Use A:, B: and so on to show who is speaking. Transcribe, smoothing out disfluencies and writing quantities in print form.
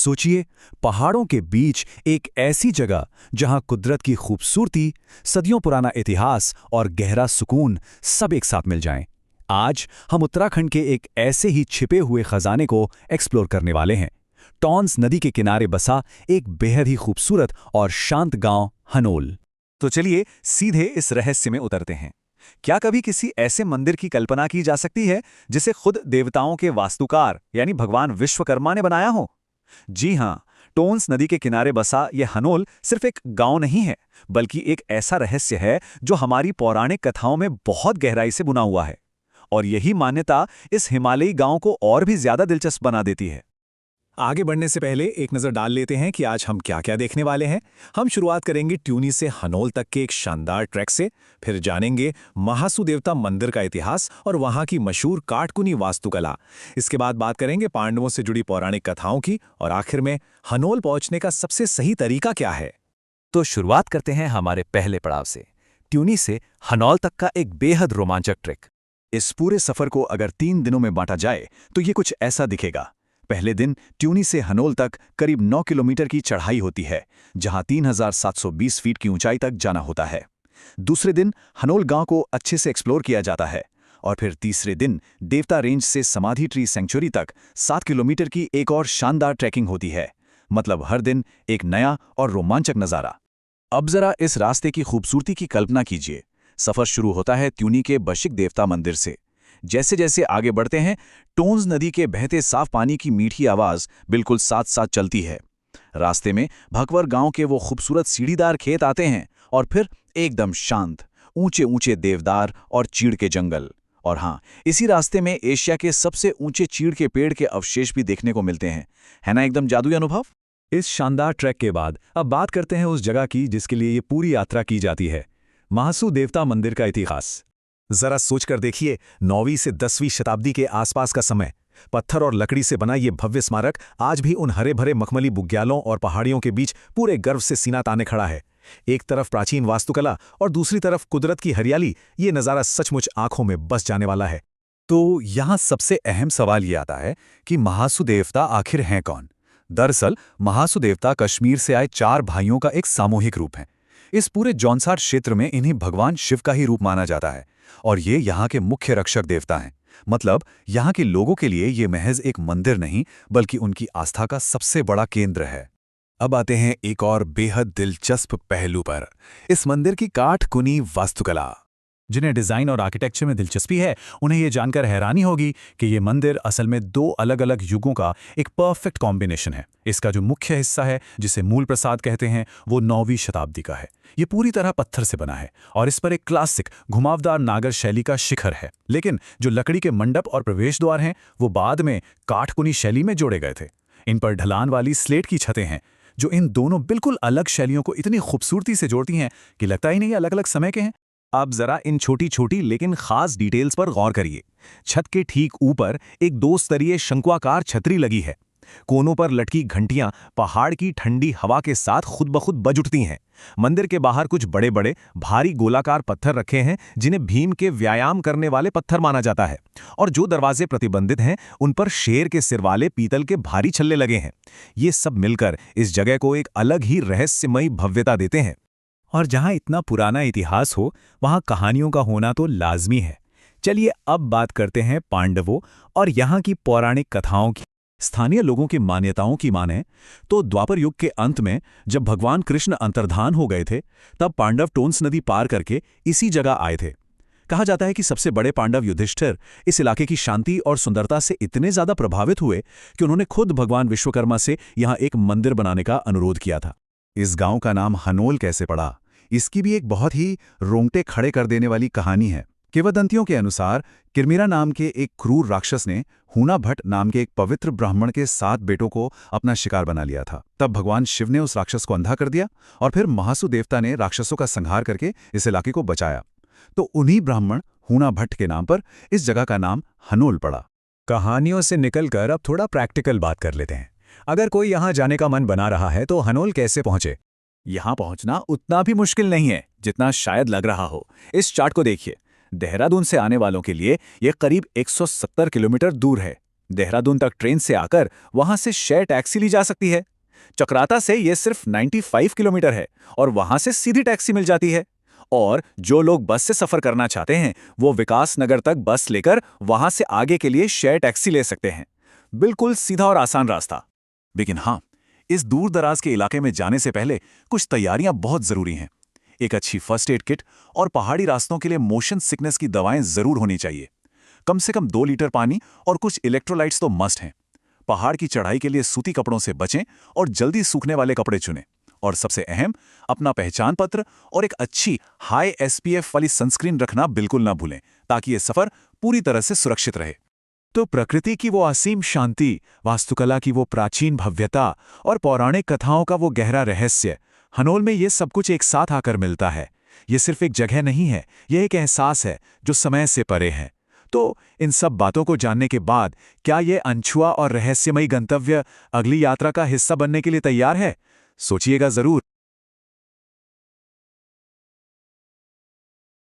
A: सोचिए, पहाड़ों के बीच एक ऐसी जगह जहां कुदरत की खूबसूरती, सदियों पुराना इतिहास और गहरा सुकून सब एक साथ मिल जाएं। आज हम उत्तराखंड के एक ऐसे ही छिपे हुए खजाने को एक्सप्लोर करने वाले हैं। टॉन्स नदी के किनारे बसा एक बेहद ही खूबसूरत और शांत गांव हनोल।
B: तो चलिए सीधे इस रहस्य में उतरते हैं। क्या कभी किसी ऐसे मंदिर की कल्पना की जा सकती है जिसे खुद देवताओं के वास्तुकार यानी भगवान विश्वकर्मा ने बनाया हो? जी हाँ, टोन्स नदी के किनारे बसा यह हनोल सिर्फ एक गांव नहीं है, बल्कि एक ऐसा रहस्य है जो हमारी पौराणिक कथाओं में बहुत गहराई से बुना हुआ है। और यही मान्यता इस हिमालयी गांव को और भी ज्यादा दिलचस्प बना देती है।
C: आगे बढ़ने से पहले एक नज़र डाल लेते हैं कि आज हम क्या क्या देखने वाले हैं। हम शुरुआत करेंगे ट्यूनी से हनोल तक के एक शानदार ट्रैक से, फिर जानेंगे महासू देवता मंदिर का इतिहास और वहां की मशहूर काटकुनी वास्तुकला। इसके बाद बात करेंगे पांडवों से जुड़ी पौराणिक कथाओं की, और आखिर में हनोल पहुंचने का सबसे सही तरीका क्या है।
A: तो शुरुआत करते हैं हमारे पहले पड़ाव से, ट्यूनी से हनोल तक का एक बेहद रोमांचक ट्रैक।
B: इस पूरे सफर को अगर 3 दिनों में बांटा जाए तो ये कुछ ऐसा दिखेगा। पहले दिन ट्यूनी से हनोल तक करीब 9 किलोमीटर की चढ़ाई होती है, जहां 3720 फीट की ऊंचाई तक जाना होता है। दूसरे दिन हनोल गांव को अच्छे से एक्सप्लोर किया जाता है, और फिर तीसरे दिन देवता रेंज से समाधि ट्री सेंचुरी तक 7 किलोमीटर की एक और शानदार ट्रैकिंग होती है। मतलब हर दिन एक नया और रोमांचक नज़ारा। अब जरा इस रास्ते की खूबसूरती की कल्पना कीजिए। सफर शुरू होता है ट्यूनी के बशिक देवता मंदिर से। जैसे जैसे आगे बढ़ते हैं, टोन्स नदी के बहते साफ पानी की मीठी आवाज बिल्कुल साथ साथ चलती है। रास्ते में भकवर गांव के वो खूबसूरत सीढ़ीदार खेत आते हैं, और फिर एकदम शांत ऊंचे ऊंचे देवदार और चीड़ के जंगल। और हाँ, इसी रास्ते में एशिया के सबसे ऊंचे चीड़ के पेड़ के अवशेष भी देखने को मिलते हैं। है ना एकदम जादुई अनुभव।
C: इस शानदार ट्रैक के बाद अब बात करते हैं उस जगह की जिसके लिए ये पूरी यात्रा की जाती है, महासू देवता मंदिर का इतिहास। जरा सोचकर देखिए, 9वीं से 10वीं शताब्दी के आसपास का समय। पत्थर और लकड़ी से बना ये भव्य स्मारक आज भी उन हरे भरे मखमली बुग्यालों और पहाड़ियों के बीच पूरे गर्व से सीना ताने खड़ा है। एक तरफ प्राचीन वास्तुकला और दूसरी तरफ कुदरत की हरियाली। ये नज़ारा सचमुच आंखों में बस जाने वाला है।
A: तो यहाँ सबसे अहम सवाल ये आता है कि महासू देवता आखिर हैं कौन? दरअसल महासू देवता कश्मीर से आए 4 भाइयों का एक सामूहिक रूप है। इस पूरे जौनसार क्षेत्र में इन्हें भगवान शिव का ही रूप माना जाता है, और ये यहाँ के मुख्य रक्षक देवता हैं। मतलब यहाँ के लोगों के लिए ये महज एक मंदिर नहीं, बल्कि उनकी आस्था का सबसे बड़ा केंद्र है। अब आते हैं एक और बेहद दिलचस्प पहलू पर, इस मंदिर की काटकुनी वास्तुकला।
C: जिन्हें डिज़ाइन और आर्किटेक्चर में दिलचस्पी है, उन्हें ये जानकर हैरानी होगी कि ये मंदिर असल में 2 अलग-अलग युगों का एक परफेक्ट कॉम्बिनेशन है। इसका जो मुख्य हिस्सा है, जिसे मूल प्रसाद कहते हैं, वो 9वीं शताब्दी का है। ये पूरी तरह पत्थर से बना है, और इस पर एक क्लासिक घुमावदार नागर शैली का शिखर है। लेकिन जो लकड़ी के मंडप और प्रवेश द्वार हैं, वो बाद में काटकुनी शैली में जोड़े गए थे। इन पर ढलान वाली स्लेट की छतें हैं, जो इन दोनों बिल्कुल अलग शैलियों को इतनी खूबसूरती से जोड़ती हैं कि लगता ही नहीं अलग अलग समय के हैं।
B: अब जरा इन छोटी छोटी लेकिन खास डिटेल्स पर गौर करिए। छत के ठीक ऊपर एक 2 स्तरीय शंक्वाकार छतरी लगी है। कोनों पर लटकी घंटियां पहाड़ की ठंडी हवा के साथ खुद ब खुद बज उठती हैं। मंदिर के बाहर कुछ बड़े बड़े भारी गोलाकार पत्थर रखे हैं, जिन्हें भीम के व्यायाम करने वाले पत्थर माना जाता है। और जो दरवाजे प्रतिबंधित हैं, उन पर शेर के सिर वाले पीतल के भारी छल्ले लगे हैं। ये सब मिलकर इस जगह को एक अलग ही रहस्यमयी भव्यता देते हैं।
C: और जहां इतना पुराना इतिहास हो, वहां कहानियों का होना तो लाजमी है। चलिए अब बात करते हैं पांडवों और यहाँ की पौराणिक कथाओं की। स्थानीय लोगों की मान्यताओं की माने तो द्वापर युग के अंत में जब भगवान कृष्ण अंतर्धान हो गए थे, तब पांडव टोन्स नदी पार करके इसी जगह आए थे। कहा जाता है कि सबसे बड़े पांडव युधिष्ठिर इस इलाके की शांति और सुंदरता से इतने ज्यादा प्रभावित हुए कि उन्होंने खुद भगवान विश्वकर्मा से यहाँ एक मंदिर बनाने का अनुरोध किया था।
B: इस गांव का नाम हनोल कैसे पड़ा, इसकी भी एक बहुत ही रोंगटे खड़े कर देने वाली कहानी है। किंवदंतियों के अनुसार किरमिरा नाम के एक क्रूर राक्षस ने हूना भट्ट नाम के एक पवित्र ब्राह्मण के 7 बेटों को अपना शिकार बना लिया था। तब भगवान शिव ने उस राक्षस को अंधा कर दिया, और फिर महासू देवता ने राक्षसों का संहार करके इस इलाके को बचाया। तो उन्हीं ब्राह्मण हूना भट्ट के नाम पर इस जगह का नाम हनोल पड़ा।
C: कहानियों से निकलकर अब थोड़ा प्रैक्टिकल बात कर लेते हैं। अगर कोई यहाँ जाने का मन बना रहा है, तो हनोल कैसे पहुंचे?
B: यहाँ पहुंचना उतना भी मुश्किल नहीं है जितना शायद लग रहा हो। इस चार्ट को देखिए। देहरादून से आने वालों के लिए यह करीब 170 किलोमीटर दूर है।
A: देहरादून तक ट्रेन से आकर वहां से शेयर टैक्सी ली जा सकती है। चक्राता से ये सिर्फ 95 किलोमीटर है और वहां से सीधी टैक्सी मिल जाती है। और जो लोग बस से सफर करना चाहते हैं वो विकास नगर तक बस लेकर वहां से आगे के लिए शेयर टैक्सी ले सकते हैं। बिल्कुल सीधा और आसान रास्ता।
B: लेकिन हाँ, इस दूर दराज के इलाके में जाने से पहले कुछ तैयारियां बहुत जरूरी हैं। एक अच्छी फर्स्ट एड किट और पहाड़ी रास्तों के लिए मोशन सिकनेस की दवाएं जरूर होनी चाहिए। कम से कम 2 लीटर पानी और कुछ इलेक्ट्रोलाइट्स तो मस्ट हैं। पहाड़ की चढ़ाई के लिए सूती कपड़ों से बचें और जल्दी सूखने वाले कपड़े चुनें। और सबसे अहम, अपना पहचान पत्र और एक अच्छी हाई SPF वाली सनस्क्रीन रखना बिल्कुल ना भूलें, ताकि ये सफर पूरी तरह से सुरक्षित रहे। तो प्रकृति की वो असीम शांति, वास्तुकला की वो प्राचीन भव्यता और पौराणिक कथाओं का वो गहरा रहस्य, हनोल में ये सब कुछ एक साथ आकर मिलता है। ये सिर्फ एक जगह नहीं है, ये एक एहसास है जो समय से परे है। तो इन सब बातों को जानने के बाद क्या ये अनछुआ और रहस्यमयी गंतव्य अगली यात्रा का हिस्सा बनने के लिए तैयार है? सोचिएगा जरूर।